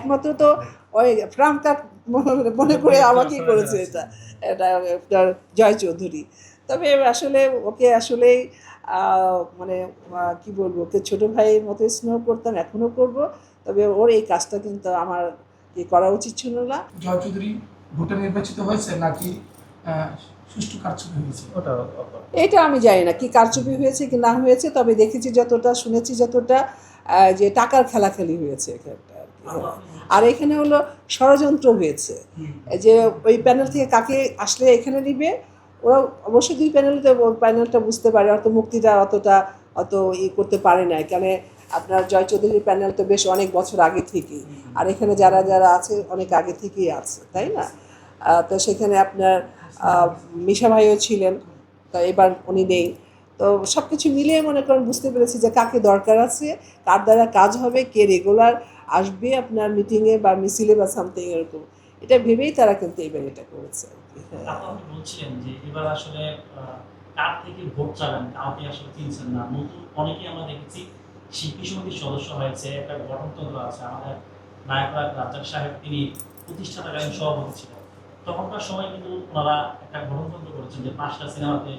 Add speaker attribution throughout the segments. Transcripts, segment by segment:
Speaker 1: একমাত্র তো ওই ফ্রাঙ্কার মনে করে আমাকেই করেছে এটা এটা আপনার জয় চৌধুরী। তবে আসলে ওকে আসলেই মানে কি বলবো, ওকে ছোটো ভাইয়ের মতো স্নেহ করতাম, এখনও করব। তবে ওর এই কাজটা কিন্তু আমার করা উচিত ছিল না।
Speaker 2: জয় চৌধুরী ভোটে নির্বাচিত হয়েছে নাকি সুষ্ঠু কারচুপি হয়েছে
Speaker 1: এটা আমি জানি না কি কারচুপি হয়েছে কি না হয়েছে, তবে দেখেছি যতটা, শুনেছি যতটা, যে টাকার খেলাখেলি হয়েছে এখানটা আর কি। আর এখানে হলো ষড়যন্ত্র হয়েছে, যে ওই প্যানেল থেকে কাকে আসলে এখানে নিবে, ওরা অবশ্যই দুই প্যানেলটা প্যানেলটা বুঝতে পারে, অত মুক্তিটা অত করতে পারে না, কেন আপনার জয় চৌধুরীর প্যানেল তো বেশ অনেক বছর আগে থেকেই, আর এখানে যারা যারা আছে অনেক আগে থেকেই আছে, তাই না? তো সেখানে আপনার মিশা ভাইও ছিলেন, তো এবার উনি নেই। তো সব কিছু মিলিয়ে মনে করেন বুঝতে পেরেছি যে কাকে দরকার আছে, কার দ্বারা কাজ হবে, কে রেগুলার আসবে আপনার মিটিংয়ে বা মিছিলে বা সামথিং এরকম, এটা ভেবেই তারা কিন্তু এবার এটা করেছে আর কি।
Speaker 3: আপনি বলছিলেন যে এবার আসলে কার থেকে ভোট চাবেন কাউকে আসলে চিনছেন না, নতুন অনেকেই আমরা দেখেছি শিল্পী সমিতির সদস্য হয়েছে, একটা গঠনতন্ত্র আছে। আমাদের নায়করাজ রাজ্জাক সাহেব তিনি প্রতিষ্ঠাতাকালীন সভাপতি ছিলেন, তখনকার সময় কিন্তু ওনারা একটা গঠনতন্ত্র করেছেন যে 5টা সিনেমাতে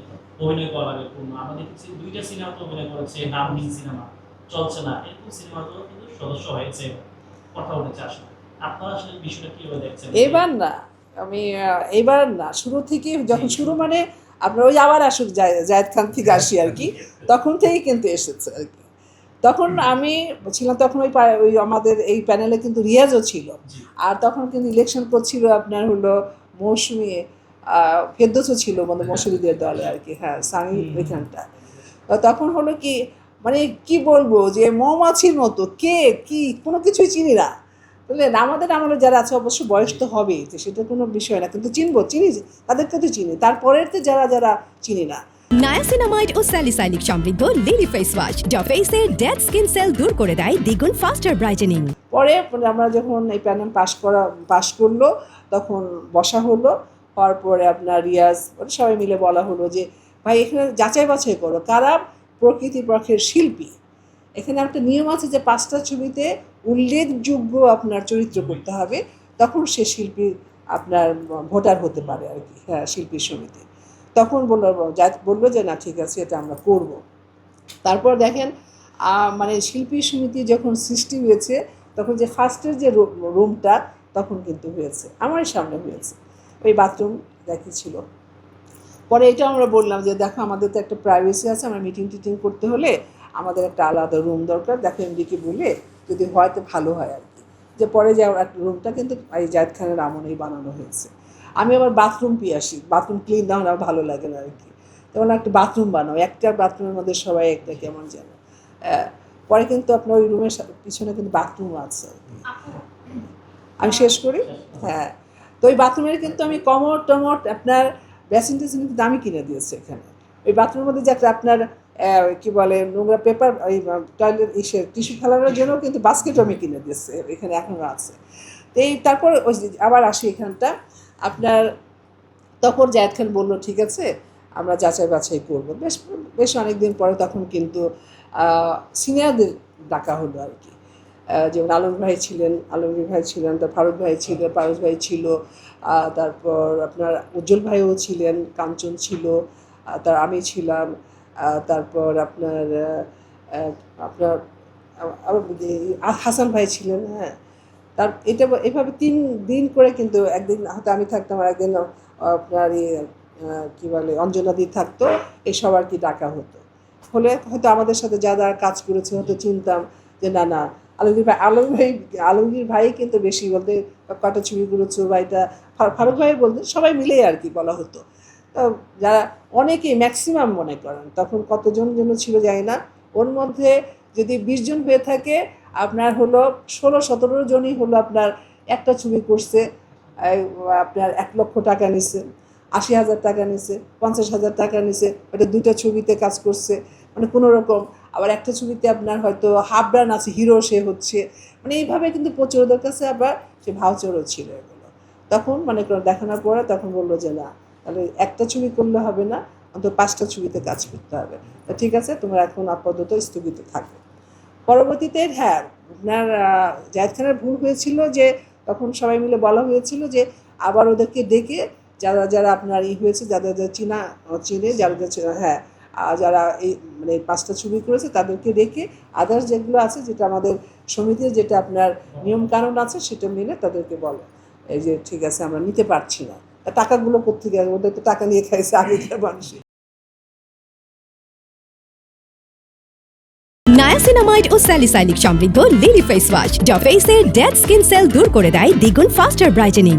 Speaker 3: অভিনয় করা লাগে পূর্ণ। আমরা দেখেছি 2টা সিনেমাতে অভিনয় করেছে, নামহীন সিনেমা চলছে না, এরকম সিনেমাতেও কিন্তু সদস্য হয়েছে, কথা উঠেছে। আসলে আপনারা আসলে বিষয়টা কিভাবে দেখছেন?
Speaker 1: এবার না, আমি এবার না, শুরু থেকে যখন শুরু মানে আপনার ওই আবার আসুক জায়েদ খান থেকে আসি আর কি, তখন থেকেই কিন্তু এসেছে আর কি। তখন আমি ছিলাম, তখন ওই আমাদের এই প্যানেলে কিন্তু রিয়াজও ছিল, আর তখন কিন্তু ইলেকশন করছিল আপনার হলো মৌসুমি, ফেরদৌসও ছিল মানে মৌসুমীদের দলে আর কি, হ্যাঁ সানি ওইখানটা। তখন হলো কি, মানে কি বলবো, যে মৌমাছির মতো কে কি কোনো কিছুই চিনি না, বুঝলেন? আমাদের আমলে যারা আছে অবশ্য বয়স তো হবেই, তো সেটা কোনো বিষয় না, কিন্তু চিনি, তাদেরকে তো চিনি, তারপরের তো যারা যারা চিনি না।
Speaker 4: নায়াসিনামাইড ও স্যালিসাইলিক সমৃদ্ধ লিলি ফেস ওয়াশ যা ফেসের ডেড স্কিন সেল দূর করে দেয় দ্বিগুণ ফাস্টার ব্রাইটেনিং।
Speaker 1: পরে আমরা যখন এই প্যানেল পাশ করলো, তখন বসা হলো, হওয়ার পরে আপনার রিয়াজ সবাই মিলে বলা হলো যে ভাই এখানে যাচাই বাছাই করো কারা প্রকৃতিপক্ষের শিল্পী। এখানে একটা নিয়ম আছে যে 5টা ছবিতে উল্লেখযোগ্য আপনার চরিত্র করতে হবে, তখন সে শিল্পী আপনার ভোটার হতে পারে আর কি, হ্যাঁ শিল্পী সমিতি। তখন বললো যে না ঠিক আছে, এটা আমরা করব। তারপর দেখেন মানে শিল্পী সমিতি যখন সৃষ্টি হয়েছে, তখন যে ফার্স্টের যে রুমটা তখন কিন্তু হয়েছে আমার সামনে হয়েছে, ওই বাথরুম দেখেছিল। পরে এটা আমরা বললাম যে দেখো আমাদের তো একটা প্রাইভেসি আছে, আমরা মিটিং টিটিং করতে হলে আমাদের একটা আলাদা রুম দরকার, দেখো এমডিকে বলে যদি হয় তো ভালো হয় আর কি। যে পরে যে একটা রুমটা কিন্তু এই জায়েদ খানের আমলেই বানানো হয়েছে। আমি আবার বাথরুম পিয়াসি, বাথরুম ক্লিন না হলে আমার ভালো লাগে না আর কি, তখন একটা বাথরুম বানাও, একটা বাথরুমের মধ্যে সবাই একটা কেমন যেন। পরে কিন্তু আপনার ওই রুমের পিছনে কিন্তু বাথরুম আছে আর কি। আমি শেষ করি, হ্যাঁ। তো ওই বাথরুমের কিন্তু আমি কমোড টমোট আপনার বেসিন টেসিন কিন্তু আমি কিনে দিয়েছি এখানে। ওই বাথরুমের মধ্যে যে একটা আপনার কী বলে নোংরা পেপার, ওই টয়লেট টিস্যু ফেলানোর জন্য কিন্তু বাস্কেটও আমি কিনে দিয়েছি, এখানে এখনও আছে। তো এই তারপর ওই আবার আসি এখানটা আপনার, তখন জায়েদ খান বললো ঠিক আছে আমরা যাচাই বাছাই করবো। বেশ বেশ অনেক দিন পরে তখন কিন্তু সিনিয়রদের ডাকা হলো আর কি, যেমন আলমগীর ভাই ছিলেন, তার ফারুক ভাই ছিল, পারস ভাই ছিল, তারপর আপনার উজ্জ্বল ভাইও ছিলেন, কাঞ্চন ছিল, আমি ছিলাম, তারপর আপনার আপনার হাসান ভাই ছিলেন, হ্যাঁ। এটা এভাবে 3 দিন করে কিন্তু, একদিন হয়তো আমি থাকতাম আর একদিন আপনার কী বলে অঞ্জনাদি থাকতো, এসব আর কি ডাকা হতো। হলে হয়তো আমাদের সাথে যারা কাজ করেছে হয়তো চিনতাম যে না না আলমগীর ভাই কিন্তু বেশি বলতে কটা ছবি করেছো বা এটা ফারুক ভাই বলতে সবাই মিলেই আর কি বলা হতো। তো যারা অনেকেই ম্যাক্সিমাম মনে করেন তখন কতজন যেন ছিল জানি না, ওর মধ্যে যদি 20 জন হয়ে থাকে আপনার হলো 16-17 জনই হলো আপনার একটা ছবি করছে, আপনার 1 লক্ষ টাকা নিছে, 80,000 টাকা নিছে, 50,000 টাকা নিছে, ওটা 2টা ছবিতে কাজ করছে মানে কোনো রকম। আবার একটা ছবিতে আপনার হয়তো হাফ রান আছে, হিরো সে হচ্ছে, মানে এইভাবে কিন্তু প্রচুরদের কাছে আবার সে ভাউচারও ছিল এগুলো। তখন মানে দেখানোর পরে তখন বললো যে না, তাহলে একটা ছবি করলে হবে না, অন্তত 5টা ছবিতে কাজ করতে হবে, ঠিক আছে তোমরা এখন আপাতত স্থগিত থাকো। পরবর্তীতে হ্যাঁ আপনার জায়েদ খানের ভুল হয়েছিল যে তখন সবাই মিলে বলা হয়েছিল যে আবার ওদেরকে ডেকে যারা যারা আপনার হয়েছে যাদের যারা চিনে যারা যারা হ্যাঁ যারা এই মানে 5টা ছবি করেছে তাদেরকে ডেকে আদার্স যেগুলো আছে যেটা আমাদের সমিতির যেটা আপনার নিয়মকানুন আছে সেটা মেনে তাদেরকে বলে এই যে ঠিক আছে আমরা নিতে পারছি না টাকাগুলো কোথেকে আসবে ওদের তো টাকা নিয়ে খাইছে আগেকার মানুষ
Speaker 4: নায়াসিনামাইড ও স্যালিসাইলিক সমৃদ্ধ লিলি ফেস ওয়াশ যা ফেসের ডেড স্কিন সেল দূর করে দেয় দ্বিগুণ ফাস্টার ব্রাইটেনিং।